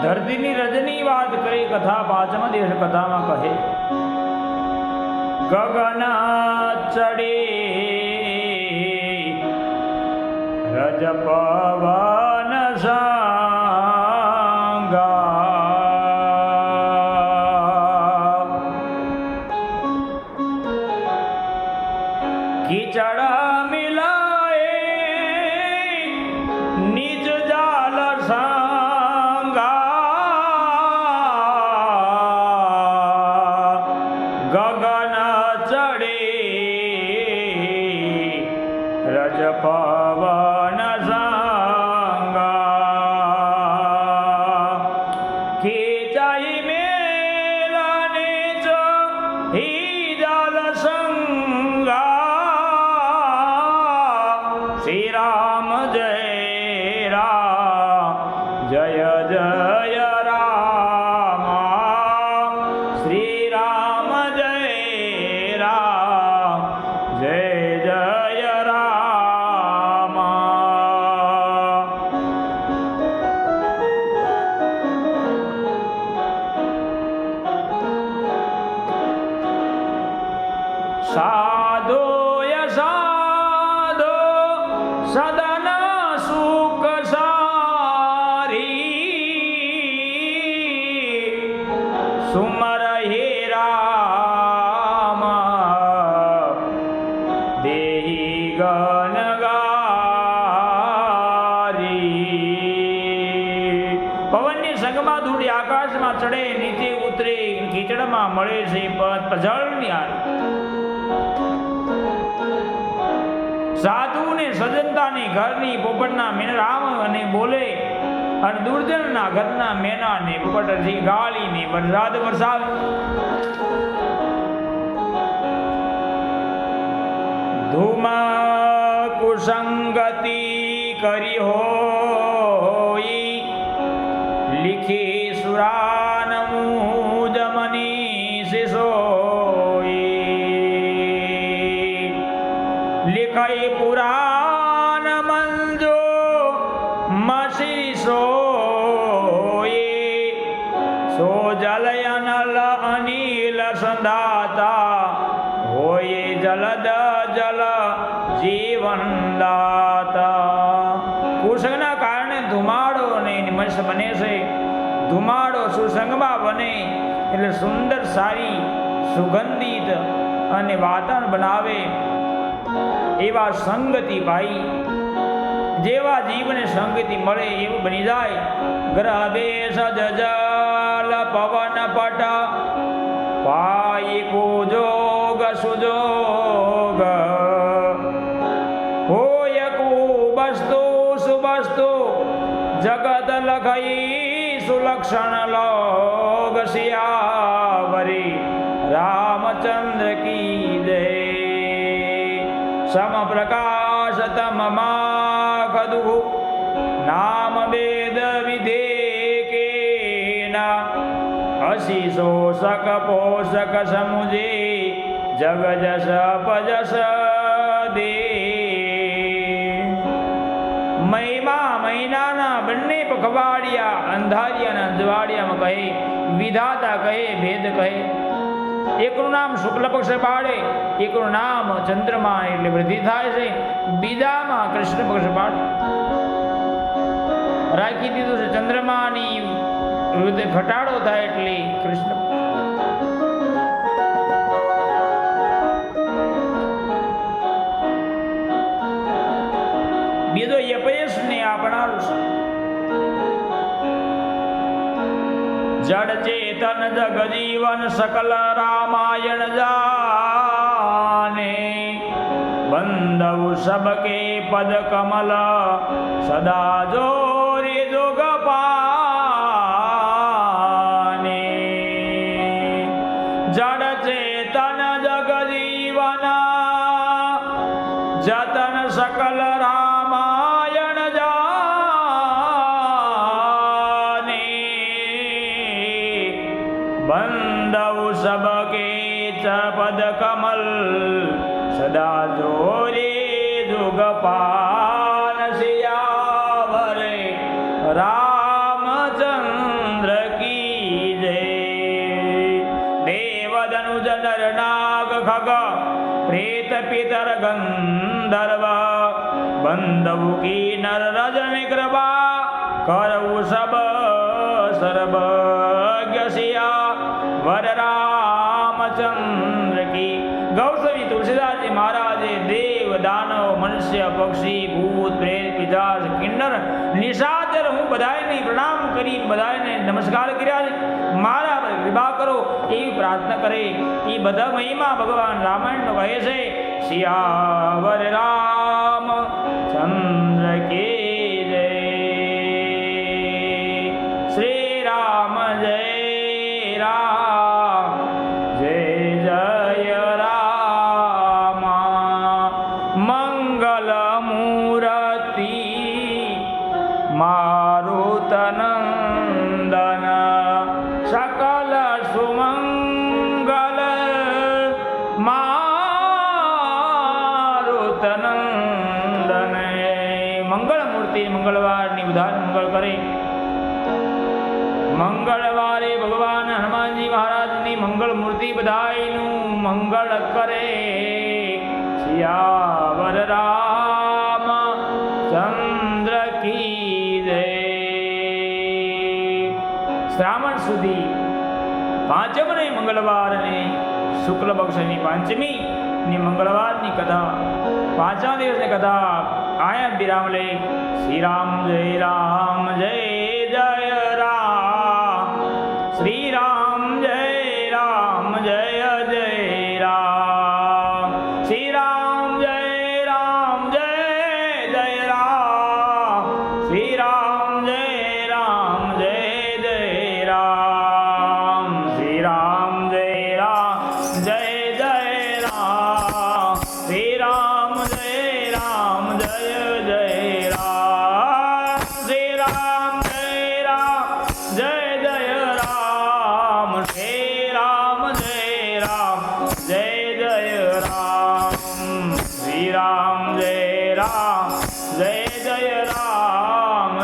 ધરતીની રજની વાત કરી કથા પાંચમા દિવસ કથામાં કહે ગગન ચડે રજ પવન સંગા કીચડ મિલાએ નિજ જાલ સંગા ગગન ચડે રજ પવન સંગા ખેંચાઈ મેલાને જો હી જાલ સંગા શ્રી રામ જય રામ જય જય રામ શ્રી રામ જય રામ જય જય રામ સાધો યસાધો સદન સુખ સારી સુમર હે રામ દેહી ગનગારી પવનની સંગમાં ધૂળી આકાશમાં ચડે નીચે ઉતરે કીચડમાં મળે છે પજળની હારી સાધુ ને સજનતાની ઘરની પોપટના મેના રામ અને બોલે અને દુર્જનના ઘરના મેના ને પોપટથી ગાળીને વરસાદ વરસાવે ધૂમા કુસંગતિ કરી હોઈ લીખી સુરાનમું જમની શિશોઈ लिखाई पुराण मंजो मसी सोए सो जलयनल अनिल संदाता होए जलद जल जीवन दाता કુસંગના કારણે ધુમાડો ને નિમશ બને છે ધુમાડો સુસંગમાં બને એટલે સુંદર સારી સુગંધિત અને વાતાવરણ બનાવે એવા સંગતિ ભાઈ જેવા જીવને સંગતિ મળે એવું બની જાય ગ્રહે સજલ પવન પટ પાઈ કુજોગ સુજોગ હોય કુબસ્તુ સુબસ્તુ જગત લખઈ સુલક્ષણ લોગ સિયાવરી રામચંદ્ર કી જય સમ પ્રકાશ તમ માખદુ નામ વેદ વિધેકેના અશીષો સક પોષક સમુજે જગ જસ પજસ દે મહિમા મહિનાના બંને પખવાડિયા અંધારિયા અને અંજવાડિયામાં કહે વિધાતા કહે ભેદ કહે એકનું નામ શુક્લ પક્ષે પાડે એકનું નામ ચંદ્રમા એટલે વૃદ્ધિ થાય છે બીજામાં કૃષ્ણ પક્ષે પાડે રાખી દીધું છે ચંદ્રમાની વૃદ્ધિ ઘટાડો થાય એટલે કૃષ્ણ બીજો યપયશ ને આપણારું છે जड़ चेतन जग जीवन सकल रामायण जाने बंधु सबके पद कमल सदा जोरे जोग पाने जड़ चेतन जग जीवन जतन सकल रामायण जाने बंधु सबके च पद कमल सदा जोरे जुग पान सियावरे रामचंद्र गंधर्व बंधु की नर रज में कृपा करऊ सब सर्वज्ञ सिया वर रामचंद्र की। गौस्वामी तुलसीदास जी महाराज देव दानव मनुष्य पक्षी भूत प्रेत पिशाच किन्नर निशाचर हूँ बधाई प्रणाम करी बधाई नमस्कार कर्या मारा पर कृपा करो एवी प्रार्थना करे। ये बधा महिमा भगवान रामायण नो कहे छे। सियावर राम चंद्र की जय। श्री राम जय राम जय जय राम। मंगल मूर्ति मारुतनंदन सकल सुमंगल मारुतनंदन। मंगल मूर्ति मंगलवार बधाई मंगल करे। मंगलवारे भगवान हनुमान जी महाराज ની मंगल मूर्ति बधाई नु मंगल करे। सियावर राम चंद्र की जय। श्रावण सुधी પાંચમ ને મંગળવાર ને શુક્લ પક્ષની પાંચમી ની મંગળવાર ની કથા પાંચમા દિવસની કથા આયા વિરામ લે। શ્રી રામ જય જય રામ શ્રી રામ જય જય રામ શ્રી રામ જય જય રામ શ્રી રામ જય જય રામ શ્રી રામ જય જય રામ શ્રી રામ જય જય રામ શ્રી રામ જય જય રામ શ્રી રામ જય જય રામ શ્રી રામ જય જય રામ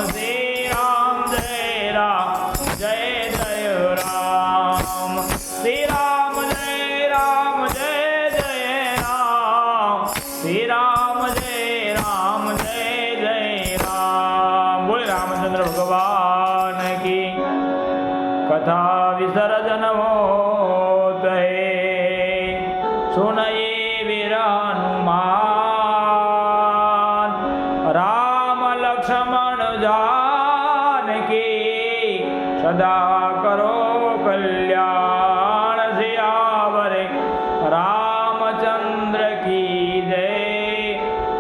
શ્રી રામ જય જય રામ શ્રી રામ જય જય રામ શ્રી રામ જય જય રામ। બોલે रामचंद्र भगवान की। कथा विसर्जन होत है सुनये वीर हनुमान राम लक्ष्मण जानकी सदा करो कल्याण। सियावर रामचंद्र की जय।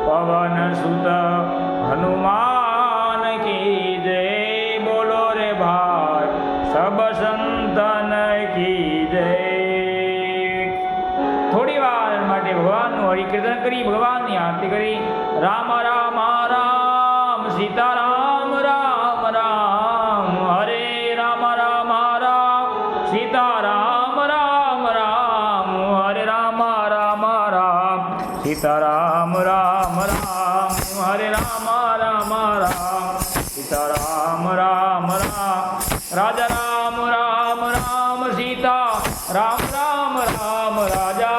पवन सुत हनुमान की जय। बोलो रे भाई सब संतन की जय। थोड़ी वार माटे भगवान हरि कीर्तन करी भगवान की आरती करी। राम राम राम सीता राम राम राम हरे राम राम राम सीता राम राम राम हरे राम राम राम सीता राम राम राम हरे राम राम राम सीता राम राम राम राजा राम राम राम सीता राम राम राम राजा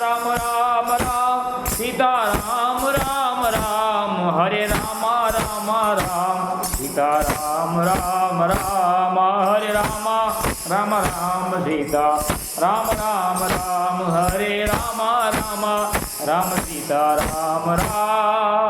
राम राम राम सीता राम राम राम हरे राम राम राम सीता राम राम राम हरे राम राम राम सीता राम राम राम हरे राम राम राम सीता राम राम।